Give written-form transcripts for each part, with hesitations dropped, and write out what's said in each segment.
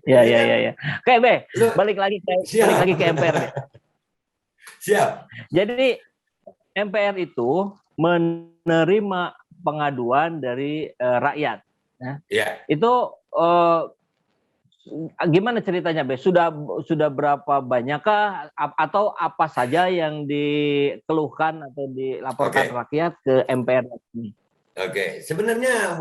Ya. Oke, Be, Lu, balik lagi ke MPR. Be. Siap. Jadi MPR itu menerima pengaduan dari rakyat. Ya. Itu gimana ceritanya, Be? Sudah berapa banyakkah atau apa saja yang dikeluhkan atau dilaporkan rakyat ke MPR ini? Oke, sebenarnya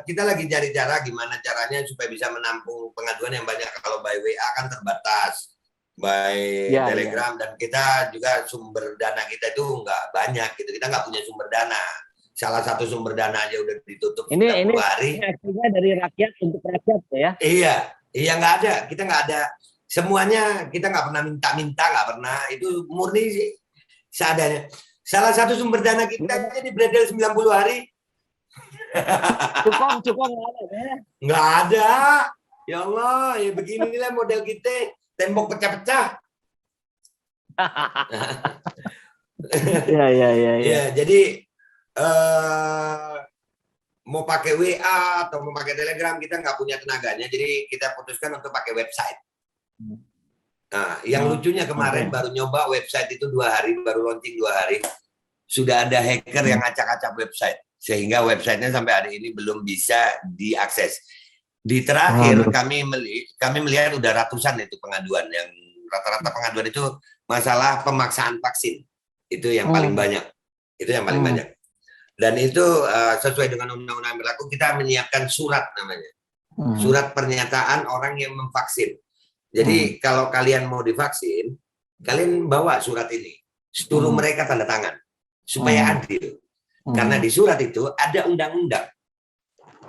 kita lagi cari cara gimana caranya supaya bisa menampung pengaduan yang banyak. Kalau by WA kan terbatas, by Telegram, dan kita juga sumber dana kita itu nggak banyak gitu. Kita nggak punya sumber dana. Salah satu sumber dana aja udah ditutup 90 hari. Ini akhirnya dari rakyat untuk rakyat ya? Iya nggak ada. Kita nggak ada. Semuanya kita nggak pernah minta-minta, nggak pernah. Itu murni sih seadanya. Salah satu sumber dana kita aja dibredel 90 hari. Cukong nggak ada ya? Nggak ada. Ya Allah, ya beginilah model kita. Tembok pecah-pecah. Ya, jadi mau pakai WA atau mau pakai Telegram kita nggak punya tenaganya. Jadi kita putuskan untuk pakai website. Nah, yang lucunya kemarin baru nyoba website itu 2 hari, baru launching 2 hari. Sudah ada hacker yang acak-acak website. Sehingga websitenya sampai hari ini belum bisa diakses. Di terakhir kami melihat udah ratusan itu pengaduan, yang rata-rata pengaduan itu masalah pemaksaan vaksin. Itu yang paling banyak. Itu yang paling banyak. Dan itu sesuai dengan undang-undang berlaku, kita menyiapkan surat namanya. Surat pernyataan orang yang memvaksin. Jadi kalau kalian mau divaksin, kalian bawa surat ini. Suruh mereka tanda tangan supaya adil. Karena di surat itu ada undang-undang.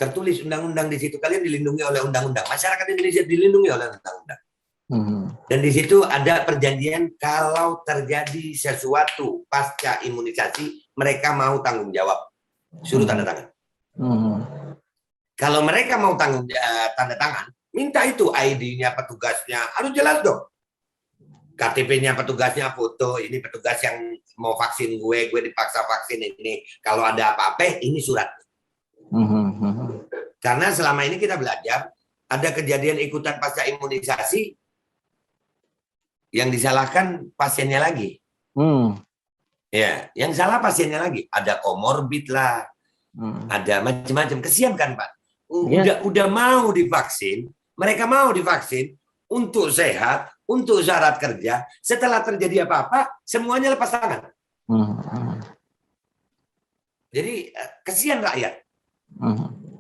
Tertulis undang-undang di situ. Kalian dilindungi oleh undang-undang. Masyarakat Indonesia dilindungi oleh undang-undang. Dan di situ ada perjanjian kalau terjadi sesuatu pasca imunisasi, mereka mau tanggung jawab. Suruh tanda tangan. Kalau mereka mau tanda tangan, minta itu ID-nya petugasnya. Harus jelas dong. KTP-nya petugasnya, foto, ini petugas yang mau vaksin gue dipaksa vaksin ini. Kalau ada apa-apa, ini surat. Karena selama ini kita belajar, ada kejadian ikutan pasca imunisasi, yang disalahkan pasiennya lagi. Ya, yang salah pasiennya lagi. Ada komorbid lah, ada macam-macam. Kesian kan, Pak? Udah mau divaksin, mereka mau divaksin untuk sehat, untuk syarat kerja, setelah terjadi apa-apa, semuanya lepas tangan. Jadi kesian rakyat.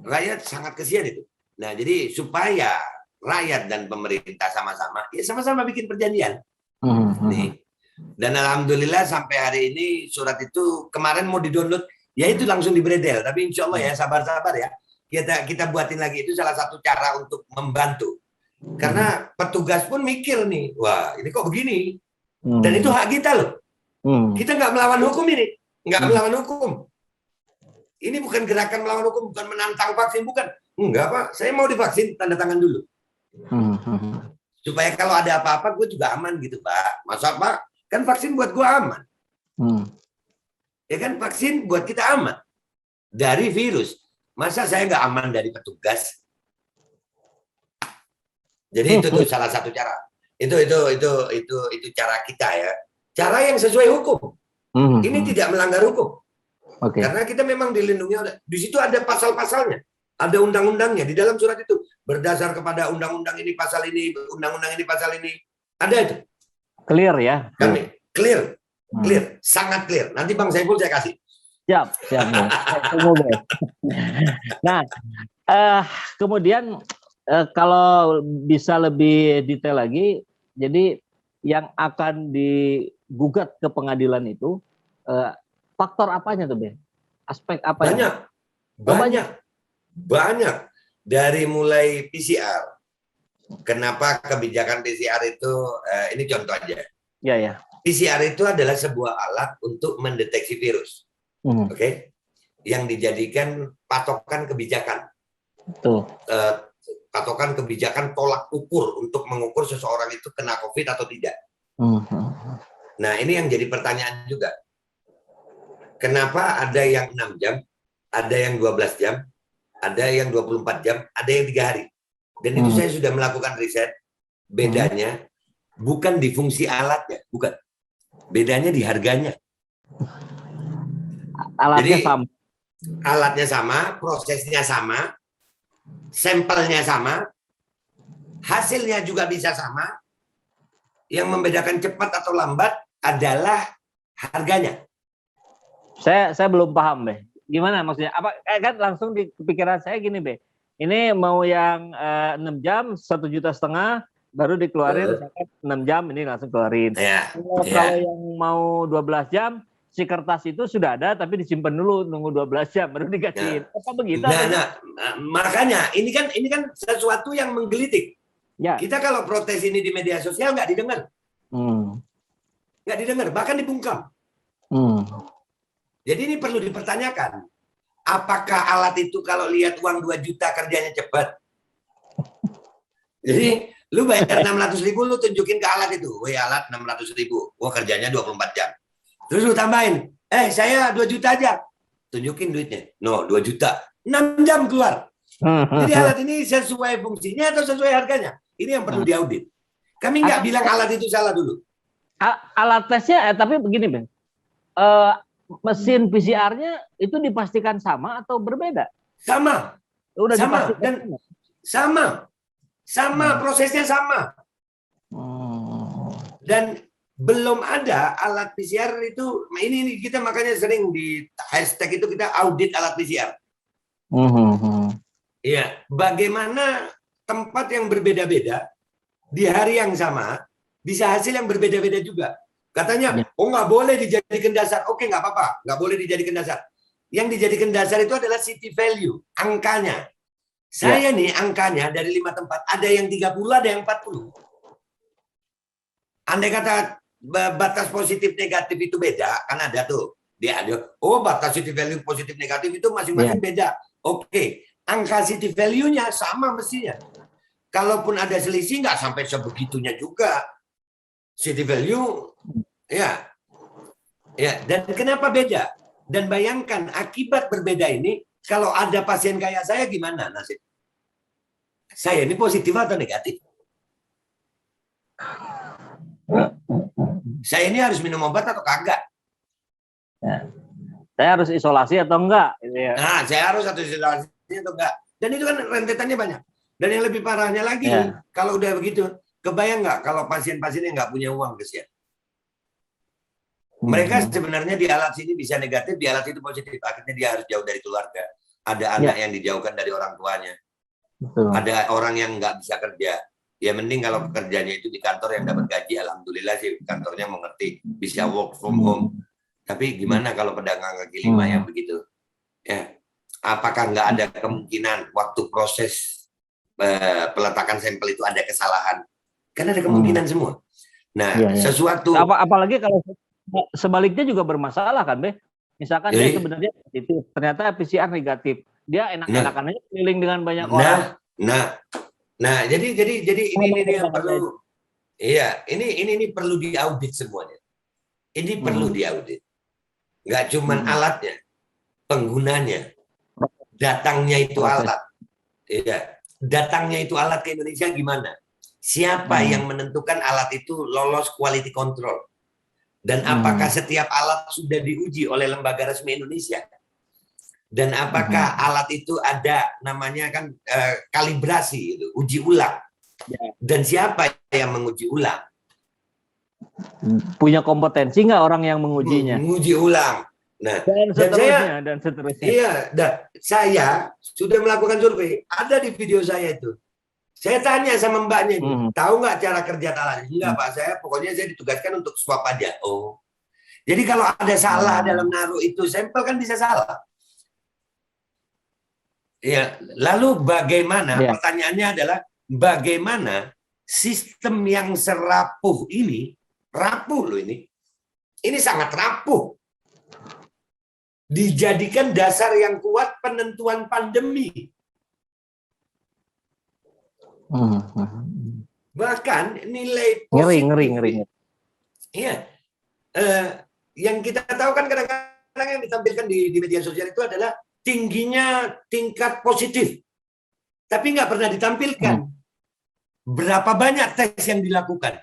Rakyat sangat kesian itu. Nah, jadi supaya rakyat dan pemerintah sama-sama, ya sama-sama bikin perjanjian. Nih. Dan alhamdulillah sampai hari ini surat itu kemarin mau di-download, ya itu langsung dibredel. Tapi insya Allah ya, sabar-sabar ya. Kita buatin lagi, itu salah satu cara untuk membantu. Karena petugas pun mikir nih, wah ini kok begini. Dan itu hak kita loh. Kita nggak melawan hukum ini. Nggak melawan hukum. Ini bukan gerakan melawan hukum, bukan menantang vaksin, bukan. Enggak, Pak. Saya mau divaksin, tanda tangan dulu. Supaya kalau ada apa-apa, gue juga aman gitu, Pak. Masa, Pak? Kan vaksin buat gue aman. Ya kan, vaksin buat kita aman. Dari virus. Masa saya nggak aman dari petugas? Jadi itu tuh salah satu cara. Itu cara kita ya. Cara yang sesuai hukum. Ini tidak melanggar hukum. Karena kita memang dilindungi oleh. Di situ ada pasal-pasalnya, ada undang-undangnya di dalam surat itu. Berdasar kepada undang-undang ini pasal ini, undang-undang ini pasal ini, ada itu. Clear ya? Kami clear, sangat clear. Nanti Bang Saiful saya kasih. Siap. Nah, kemudian kalau bisa lebih detail lagi, jadi yang akan digugat ke pengadilan itu faktor apanya tuh, Ben? Aspek apa? Banyak. Dari mulai PCR. Kenapa kebijakan PCR itu? Ini contoh aja. Ya. PCR itu adalah sebuah alat untuk mendeteksi virus, oke? Yang dijadikan patokan kebijakan. Betul. Patokan kebijakan tolak ukur untuk mengukur seseorang itu kena COVID atau tidak. Nah, ini yang jadi pertanyaan juga. Kenapa ada yang 6 jam, ada yang 12 jam, ada yang 24 jam, ada yang 3 hari? Dan itu saya sudah melakukan riset. Bedanya bukan di fungsi alatnya, bukan. Bedanya di harganya. Alatnya Jadi, sama. alatnya sama, prosesnya sama, sampelnya sama, hasilnya juga bisa sama. Yang membedakan cepat atau lambat adalah harganya. Saya belum paham, Be. Gimana maksudnya? Apa kan langsung di pikiran saya gini, Be. Ini mau yang 6 jam 1,5 juta baru dikeluarin misalkan 6 jam ini langsung keluarin. Kalau yang mau 12 jam si kertas itu sudah ada tapi disimpan dulu nunggu 12 jam baru dikasihin. Apa begitu? Makanya ini kan sesuatu yang menggelitik. Ya. Kita kalau protes ini di media sosial nggak didengar. Nggak didengar, bahkan dibungkam. Jadi ini perlu dipertanyakan. Apakah alat itu kalau lihat uang 2 juta kerjanya cepat? Jadi lu bayar 600.000, lu tunjukin ke alat itu. Weh, alat 600.000. Wah, kerjanya 24 jam. Terus lu tambahin. Saya 2 juta aja. Tunjukin duitnya. No, 2 juta. 6 jam keluar. Jadi alat ini sesuai fungsinya atau sesuai harganya? Ini yang perlu diaudit. Kami nggak bilang alat itu salah dulu. Alat tesnya, tapi begini, Bang. Mesin PCR-nya itu dipastikan sama atau berbeda? Sama. Udah sama. Dan sama, prosesnya sama. Dan belum ada alat PCR itu, ini kita makanya sering di hashtag itu kita audit alat PCR. Iya, bagaimana tempat yang berbeda-beda di hari yang sama bisa hasil yang berbeda-beda juga. Katanya, nggak boleh dijadikan dasar. Oke, nggak apa-apa, nggak boleh dijadikan dasar. Yang dijadikan dasar itu adalah city value, angkanya. Saya nih angkanya dari 5 tempat, ada yang 30, ada yang 40. Andai kata batas positif negatif itu beda, kan ada tuh. Dia ada, batas city value positif negatif itu masing-masing beda. Oke, angka city value-nya sama mestinya. Kalaupun ada selisih, nggak sampai sebegitunya juga. City value, ya. Dan kenapa beda? Dan bayangkan akibat berbeda ini, kalau ada pasien kayak saya gimana nasib? Saya ini positif atau negatif? Saya ini harus minum obat atau kagak? Saya harus isolasi atau enggak? Nah, saya harus isolasi atau enggak? Dan itu kan rentetannya banyak. Dan yang lebih parahnya lagi, kalau udah begitu, kebayang nggak kalau pasien-pasien yang nggak punya uang, kesian. Mereka sebenarnya di alat sini bisa negatif, di alat itu positif. Akhirnya dia harus jauh dari keluarga. Ada anak yang dijauhkan dari orang tuanya. Ada orang yang nggak bisa kerja. Ya mending kalau kerjanya itu di kantor yang dapat gaji, alhamdulillah sih kantornya mengerti, bisa work from home. Tapi gimana kalau pedagang kaki lima yang begitu? Apakah nggak ada kemungkinan waktu proses peletakan sampel itu ada kesalahan? Kan ada kemungkinan semua. Nah, sesuatu. Apalagi kalau sebaliknya juga bermasalah kan, Be? Misalkan dia sebenarnya positif, ternyata PCR negatif. Dia enak-enakan aja keliling dengan banyak orang. Nah, jadi ini yang perlu. Iya, ini perlu diaudit semuanya. Ini perlu diaudit. Nggak cuman alatnya, penggunanya, datangnya itu alat. Iya, datangnya itu alat ke Indonesia gimana? Siapa yang menentukan alat itu lolos quality control? Dan apakah setiap alat sudah diuji oleh lembaga resmi Indonesia? Dan apakah alat itu ada namanya kan kalibrasi, uji ulang? Dan siapa yang menguji ulang? Punya kompetensi nggak orang yang mengujinya? Menguji ulang. Nah, dan seterusnya. Iya, saya sudah melakukan survei. Ada di video saya itu. Saya tanya sama mbaknya itu, tahu nggak cara kerja alat? Enggak, Pak. Pokoknya saya ditugaskan untuk swab aja. Oh, jadi kalau ada salah dalam naruh itu sampel kan bisa salah. Ya, lalu bagaimana? Pertanyaannya adalah bagaimana sistem yang serapuh ini, rapuh loh ini sangat rapuh, dijadikan dasar yang kuat penentuan pandemi. Bahkan nilai positif. Ngeri. Iya. Yang kita tahu kan kadang-kadang yang ditampilkan di media sosial itu adalah tingginya tingkat positif. Tapi nggak pernah ditampilkan berapa banyak tes yang dilakukan?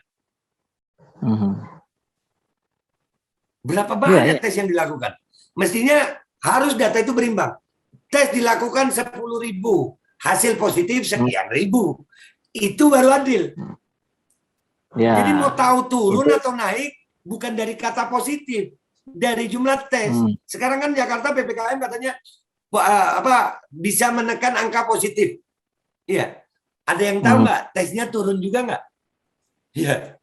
Berapa banyak tes yang dilakukan? Mestinya harus data itu berimbang. Tes dilakukan 10.000, hasil positif sekian ribu. Itu baru adil. Ya. Jadi mau tahu turun atau naik bukan dari kata positif, dari jumlah tes. Sekarang kan Jakarta PPKM katanya bisa menekan angka positif. Iya. Ada yang tahu nggak tesnya turun juga nggak? Iya.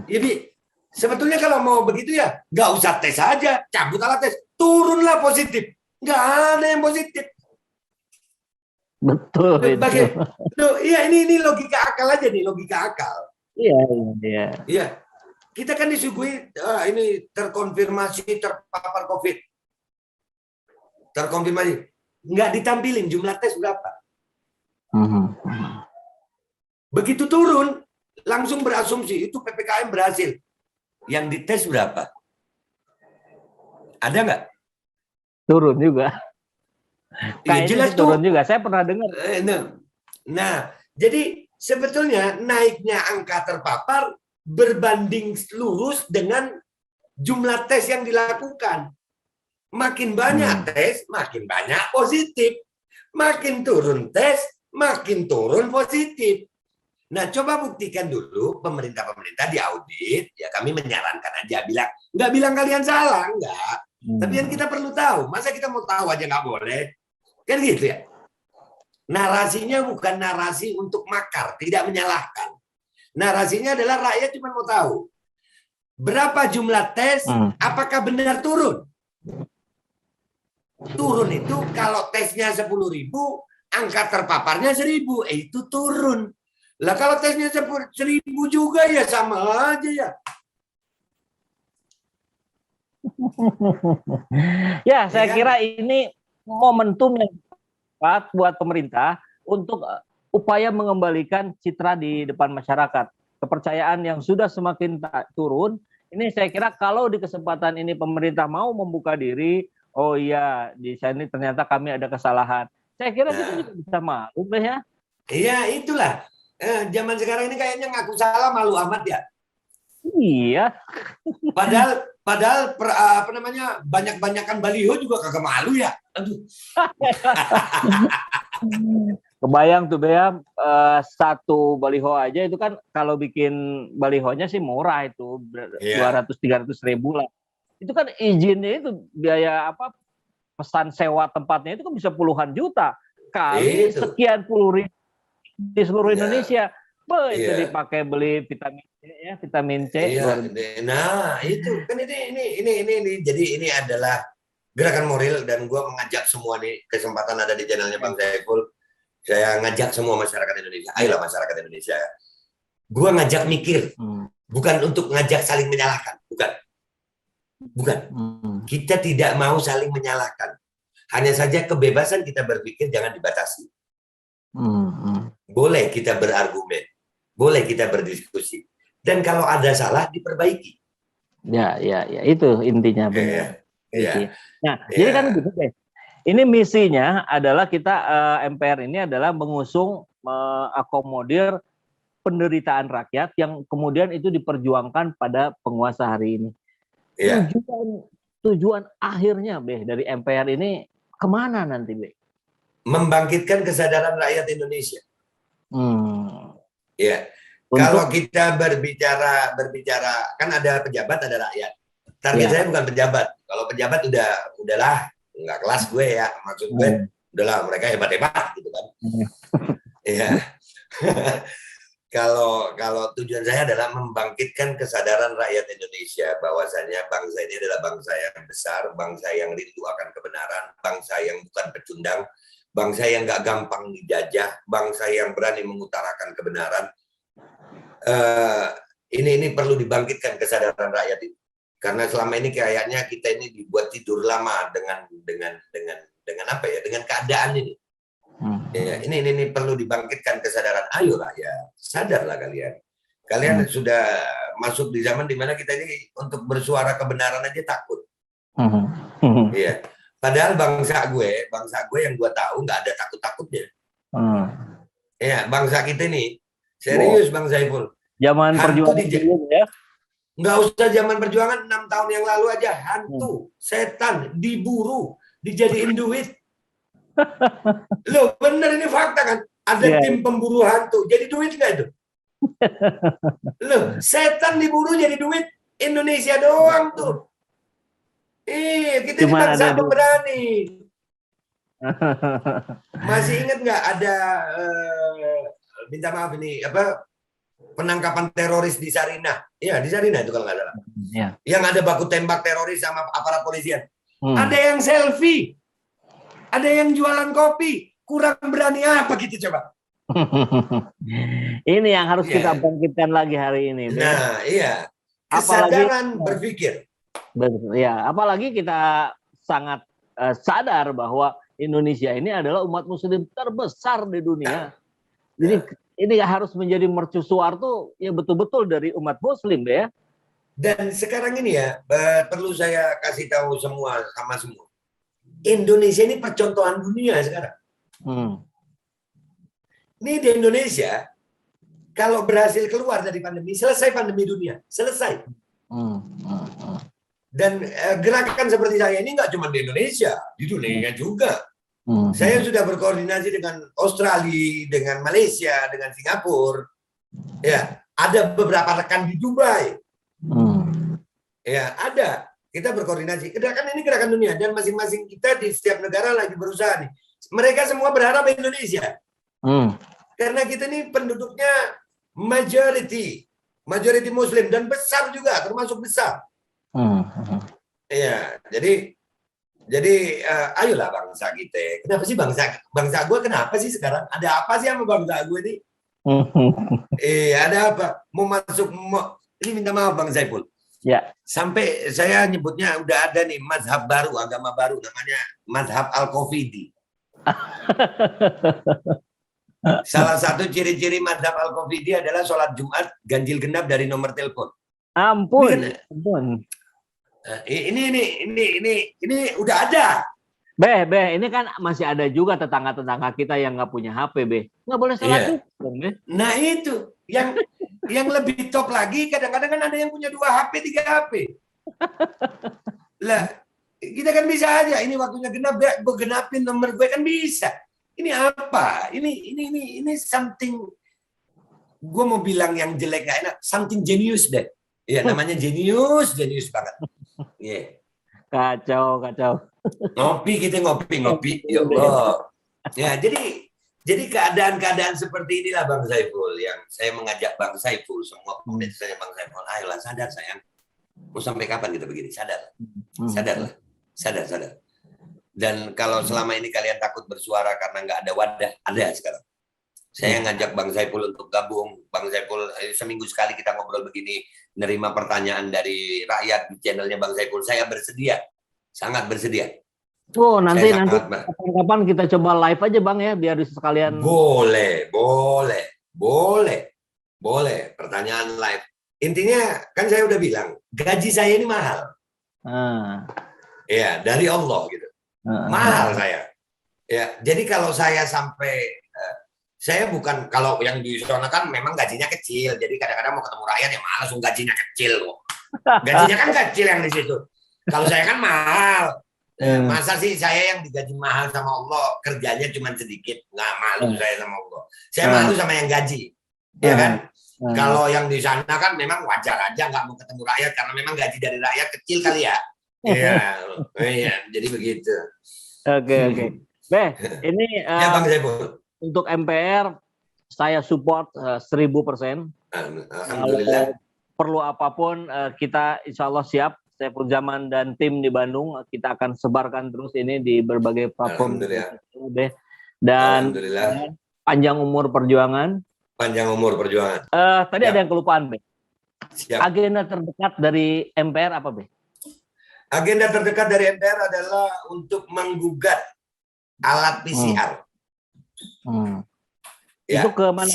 Jadi sebetulnya kalau mau begitu ya nggak usah tes aja, cabut alat tes, turunlah positif. Nggak ada yang positif. Betul. Iya, ini logika akal aja nih, logika akal. Iya. Kita kan disuguhi ini terkonfirmasi terpapar COVID. Terkonfirmasi. Nggak ditampilin jumlah tes berapa. Begitu turun, langsung berasumsi itu PPKM berhasil. Yang dites berapa? Ada nggak? Turun juga. Ya, jelas turun juga. Saya pernah dengar. Nah, jadi sebetulnya naiknya angka terpapar berbanding lurus dengan jumlah tes yang dilakukan. Makin banyak tes, makin banyak positif. Makin turun tes, makin turun positif. Nah, coba buktikan dulu pemerintah-pemerintah diaudit, ya kami menyarankan aja, nggak bilang kalian salah, enggak. Tapi kan kita perlu tahu, masa kita mau tahu aja nggak boleh? Kan gitu ya. Narasinya bukan narasi untuk makar, tidak menyalahkan. Narasinya adalah rakyat cuma mau tahu. Berapa jumlah tes, apakah benar turun? Turun itu kalau tesnya 10.000, angka terpaparnya 1.000, itu turun. Lah kalau tesnya 1.000 juga ya sama aja ya. Ya, saya kira ini momentum yang tepat buat pemerintah untuk upaya mengembalikan citra di depan masyarakat. Kepercayaan yang sudah semakin turun, ini saya kira kalau di kesempatan ini pemerintah mau membuka diri, oh iya, di sini ternyata kami ada kesalahan. Saya kira kita juga bisa malu ya. Iya, itulah. Zaman sekarang ini kayaknya ngaku salah malu amat ya. Iya. Padahal apa namanya banyak-banyakan baliho juga kagak malu ya. Aduh. Kebayang tuh Bea, satu baliho aja itu kan kalau bikin balihonya sih murah itu 200-300 ribu lah. Itu kan izinnya itu biaya apa pesan sewa tempatnya itu kan bisa puluhan juta kali sekian puluh ribu di seluruh Indonesia. Itu dipakai beli vitamin C ya, vitamin C. Nah, itu kan ini jadi ini adalah gerakan moral dan gue mengajak semua nih, kesempatan ada di channelnya Bang Saiful. Saya ngajak semua masyarakat Indonesia. Ayolah masyarakat Indonesia. Gue ngajak mikir, bukan untuk ngajak saling menyalahkan, bukan. Kita tidak mau saling menyalahkan. Hanya saja kebebasan kita berpikir jangan dibatasi. Boleh kita berargumen, boleh kita berdiskusi, dan kalau ada salah diperbaiki. Ya, itu intinya benar. Jadi kan gitu deh. Ini misinya adalah kita MPR ini adalah mengusung, mengakomodir penderitaan rakyat yang kemudian itu diperjuangkan pada penguasa hari ini. Tujuan akhirnya dari MPR ini kemana nanti membangkitkan kesadaran rakyat Indonesia. Kalau kita berbicara kan ada pejabat, ada rakyat. Target saya bukan pejabat. Kalau pejabat udahlah nggak kelas gue ya, maksud gue udahlah mereka hebat-hebat gitu kan. Kalau tujuan saya adalah membangkitkan kesadaran rakyat Indonesia bahwasanya bangsa ini adalah bangsa yang besar, bangsa yang rindu akan kebenaran, bangsa yang bukan pecundang, bangsa yang nggak gampang dijajah, bangsa yang berani mengutarakan kebenaran. Ini perlu dibangkitkan kesadaran rakyat ini. Karena selama ini kayaknya kita ini dibuat tidur lama dengan apa ya? Dengan keadaan ini. Ini perlu dibangkitkan kesadaran. Ayolah ya, sadarlah kalian. Kalian sudah masuk di zaman dimana kita ini untuk bersuara kebenaran aja takut. Padahal bangsa gue yang gue tahu nggak ada takut-takutnya. Bangsa kita ini Serius Bang Saiful. Zaman Hantu perjuangan dulu ya. Nggak usah zaman perjuangan, 6 tahun yang lalu aja hantu, setan diburu, dijadiin duit. Loh, bener ini fakta kan? Ada tim pemburu hantu, jadi duit nggak itu? Loh, setan diburu jadi duit, Indonesia doang tuh. Kita ini bangsa pemberani. Masih ingat nggak ada minta maaf ini apa penangkapan teroris di Sarinah? Iya, di Sarinah itu kalau nggak salah. Ya. Yang ada baku tembak teroris sama aparat polisian. Ada yang selfie, ada yang jualan kopi. Kurang berani apa gitu coba? Ini yang harus kita bangkitkan lagi hari ini. Nah, iya. Kesadaran berpikir. Ya, apalagi kita sangat sadar bahwa Indonesia ini adalah umat muslim terbesar di dunia. Jadi ini harus menjadi mercusuar tuh ya betul-betul dari umat muslim ya. Dan sekarang ini ya perlu saya kasih tahu semua sama semua. Indonesia ini percontohan dunia sekarang. Ini di Indonesia kalau berhasil keluar dari pandemi, selesai pandemi dunia, selesai. Dan gerakan seperti saya ini nggak cuma di Indonesia, di dunia juga. Saya sudah berkoordinasi dengan Australia, dengan Malaysia, dengan Singapura. Ya, ada beberapa rekan di Dubai. Ya, ada. Kita berkoordinasi. Gerakan ini gerakan dunia dan masing-masing kita di setiap negara lagi berusaha nih. Mereka semua berharap Indonesia. Karena kita ini penduduknya majority Muslim dan besar juga, termasuk besar. Ya, jadi ayolah bangsa kita. Kenapa sih bangsa gue kenapa sih sekarang? Ada apa sih sama bangsa gue ini? Ada apa? Ini minta maaf Bang Saiful. Ya. Sampai saya nyebutnya udah ada nih mazhab baru, agama baru namanya mazhab Al-Qafidi. Salah satu ciri-ciri mazhab Al-Qafidi adalah sholat Jumat ganjil genap dari nomor telepon. Ampun. Ini udah ada. Ini kan masih ada juga tetangga-tetangga kita yang nggak punya HP, nggak boleh sholat. Nah itu yang lebih top lagi, kadang-kadang kan ada yang punya 2 HP, 3 HP. Lah, kita kan bisa aja. Ini waktunya genap, gue genapin nomor gue kan bisa. Ini apa? Ini something. Gue mau bilang yang jelek gak enak, something genius deh. Ya namanya genius banget. Yeah. Kacau. Kita ngopi. Ya Allah. Ya, jadi keadaan-keadaan seperti inilah Bang Saiful yang saya mengajak Bang Saiful, semua pemirsa saya Bang Saiful, ayolah sadar sayang. Mau sampai kapan kita begini? Sadarlah. Sadar. Dan kalau selama ini kalian takut bersuara karena nggak ada wadah, ada sekarang. Saya ngajak Bang Saiful untuk gabung. Bang Saiful, seminggu sekali kita ngobrol begini, nerima pertanyaan dari rakyat di channelnya Bang Saiful. Saya bersedia, sangat bersedia. Oh, nanti kapan kita coba live aja Bang ya, biar sekalian. Boleh. Pertanyaan live. Intinya kan saya udah bilang, gaji saya ini mahal. Ya, dari Allah gitu. Mahal saya. Ya, jadi kalau saya sampai saya bukan, kalau yang di sana kan memang gajinya kecil, jadi kadang-kadang mau ketemu rakyat ya malas, gajinya kecil kok. Gajinya kan kecil yang di situ. Kalau saya kan mahal. Masa sih saya yang digaji mahal sama Allah, kerjanya cuma sedikit, nggak malu saya sama Allah. Saya malu sama yang gaji, ya kan? Kalau yang di sana kan memang wajar aja nggak mau ketemu rakyat karena memang gaji dari rakyat kecil kali ya. Iya, jadi begitu. Oke. Ini ya Bang Saiful. Untuk MPR saya support 1000%. Alhamdulillah. Perlu apapun kita insya Allah siap. Saiful Zaman dan tim di Bandung kita akan sebarkan terus ini di berbagai platform. Dan panjang umur perjuangan. Tadi ada yang kelupaan, Siap. Agenda terdekat dari MPR apa, Agenda terdekat dari MPR adalah untuk menggugat alat PCR. Ya. Itu ke mana?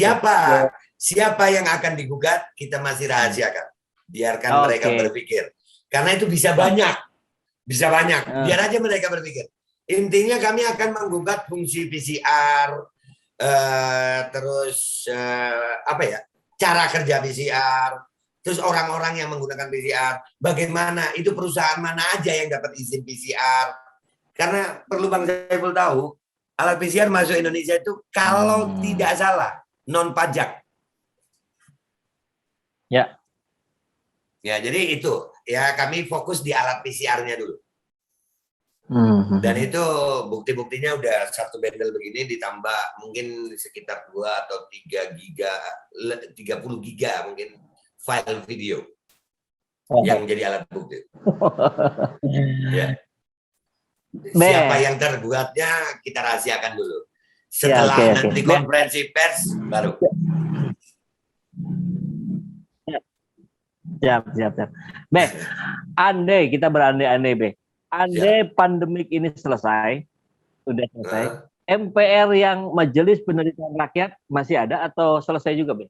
Siapa yang akan digugat kita masih rahasiakan. Biarkan mereka berpikir. Karena itu bisa banyak. Biar aja mereka berpikir. Intinya kami akan menggugat fungsi PCR, terus apa ya, cara kerja PCR, terus orang-orang yang menggunakan PCR, bagaimana itu perusahaan mana aja yang dapat izin PCR. Karena perlu Bang Saiful tahu, alat PCR masuk Indonesia itu kalau tidak salah non pajak. Ya. Ya, jadi itu ya kami fokus di alat PCR-nya dulu. Dan itu bukti-buktinya udah 1 bundle begini ditambah mungkin sekitar 2 atau 3 giga, 30 giga mungkin file video yang jadi alat bukti. Ya. Siapa yang terbuatnya kita rahasiakan dulu. Setelah nanti konferensi pers baru. Siap. Be, andai kita berandai-andai, Be. Andai pandemik ini selesai, udah selesai, MPR yang Majelis Penelitian Rakyat masih ada atau selesai juga, Be?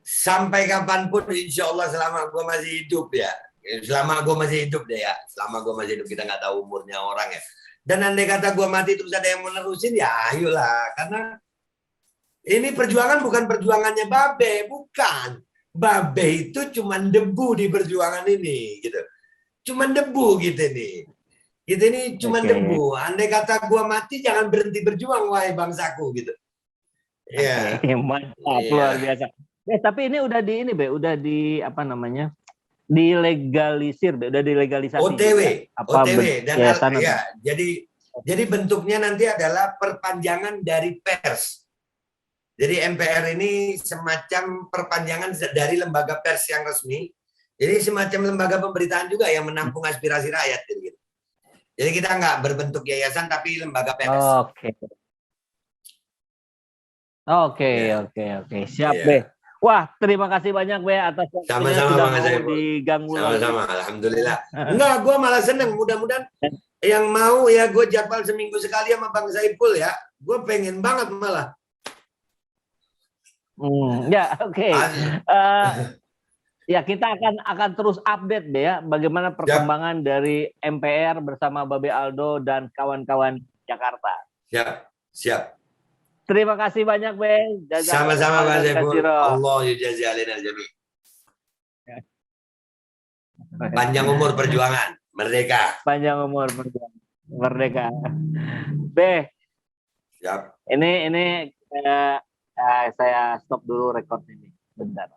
Sampai kapanpun, insya Allah selama gue masih hidup ya. Selama gue masih hidup deh ya. Selama gue masih hidup, kita nggak tahu umurnya orang ya. Dan andai kata gue mati terus ada yang menerusin, ya ayolah. Karena ini perjuangan bukan perjuangannya Babe, bukan. Babe itu cuma debu di perjuangan ini, gitu. Cuma debu gitu nih. Gitu ini cuma debu. Andai kata gua mati jangan berhenti berjuang wahai bangsaku gitu. Iya. Mantap, luar biasa. Tapi ini udah di ini, Be, udah di apa namanya? Dilegalisir, Be, udah dilegalisasi. OTW dan ya, jadi bentuknya nanti adalah perpanjangan dari pers. Jadi MPR ini semacam perpanjangan dari lembaga pers yang resmi. Jadi semacam lembaga pemberitaan juga yang menampung aspirasi rakyat. Gitu. Jadi kita nggak berbentuk yayasan tapi lembaga pers. Oke. Siap, Be. Wah, terima kasih banyak, Be, atas waktunya sudah mau diganggu. Sama-sama, alhamdulillah. Enggak, gue malah seneng. Mudah-mudahan yang mau ya gue jadwal seminggu sekali sama Bang Saiful ya. Gue pengen banget malah. Ya, oke. Ya, kita akan terus update, Be, ya, bagaimana perkembangan dari MPR bersama Babe Aldo dan kawan-kawan Jakarta. Siap. Terima kasih banyak, Be. Sama-sama, Pak Saiful. Allah yujazi alina jami. Panjang umur perjuangan, merdeka. Panjang umur perjuangan, merdeka. Be. Siap. Ini saya stop dulu record ini bentar.